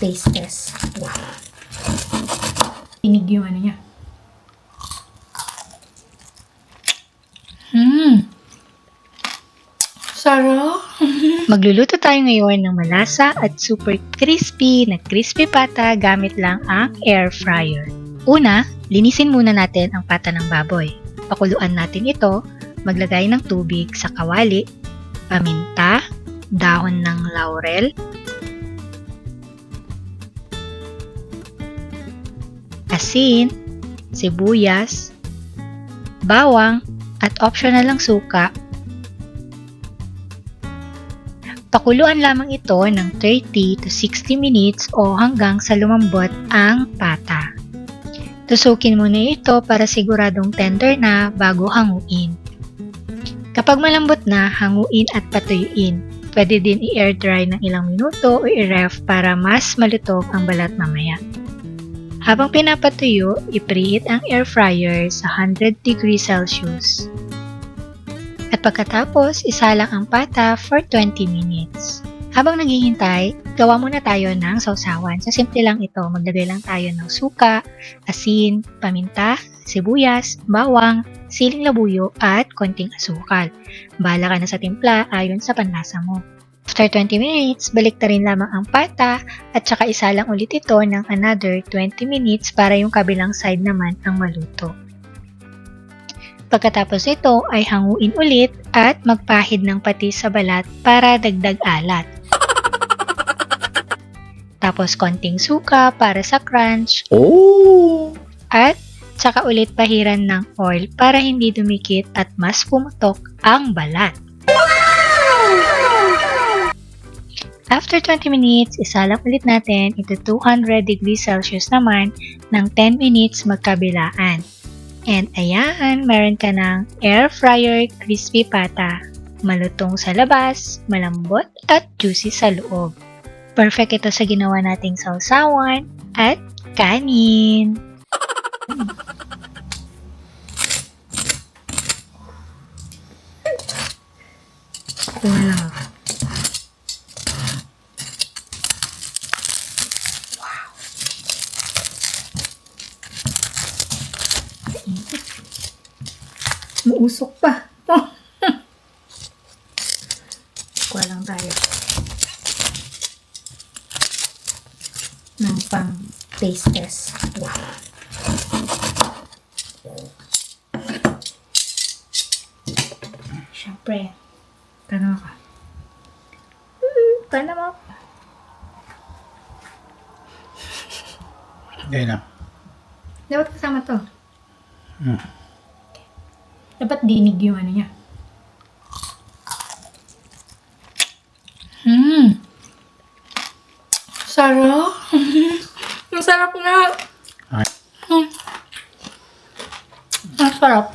taste test. Wow. Tinig yung ano niya. Sarap! Magluluto tayo ngayon ng malasa at super crispy na crispy pata gamit lang ang air fryer. Una, linisin muna natin ang pata ng baboy. Pakuluan natin ito, maglagay ng tubig sa kawali, paminta, dahon ng laurel, asin, sibuyas, bawang, at optional lang suka. Pakuluan lamang ito ng 30 to 60 minutes o hanggang sa lumambot ang pata. Tusukin muna ito para siguradong tender na bago hanguin. Kapag malambot na, hanguin at patuyuin. Pwede din i-air dry ng ilang minuto o i-ref para mas malutog ang balat mamaya. Habang pinapatuyo, i-preheat ang air fryer sa 100 degrees Celsius. At pagkatapos, isalang ang pata for 20 minutes. Habang naghihintay, gawa muna tayo ng sausawan. Sa simple lang ito, maglagay lang tayo ng suka, asin, paminta, sibuyas, bawang, siling labuyo, at konting asukal. Bahala ka na sa timpla ayon sa panlasa mo. After 20 minutes, balik na rin lamang ang pata at saka isalang ulit ito ng another 20 minutes para yung kabilang side naman ang maluto. Pagkatapos ito ay hanguin ulit at magpahid ng patis sa balat para dagdag alat. Tapos konting suka para sa crunch. At saka ulit pahiran ng oil para hindi dumikit at mas pumutok ang balat. After 20 minutes, isalang ulit natin ito 200 degrees Celsius naman ng 10 minutes magkabilaan. And ayan, meron ka ng air fryer crispy pata. Malutong sa labas, malambot at juicy sa loob. Perfect ito sa ginawa nating sausawan at kanin. Kuha lang ako. Muusok pa. Kuha lang tayo ng pang taste test. Wow. Siyempre, tanong ka. Tanong mo. Gaya na. Dapat kasama to. Dapat dinig yung ano niya. Sarap. Ang sarap nga. Ay. Ang sarap.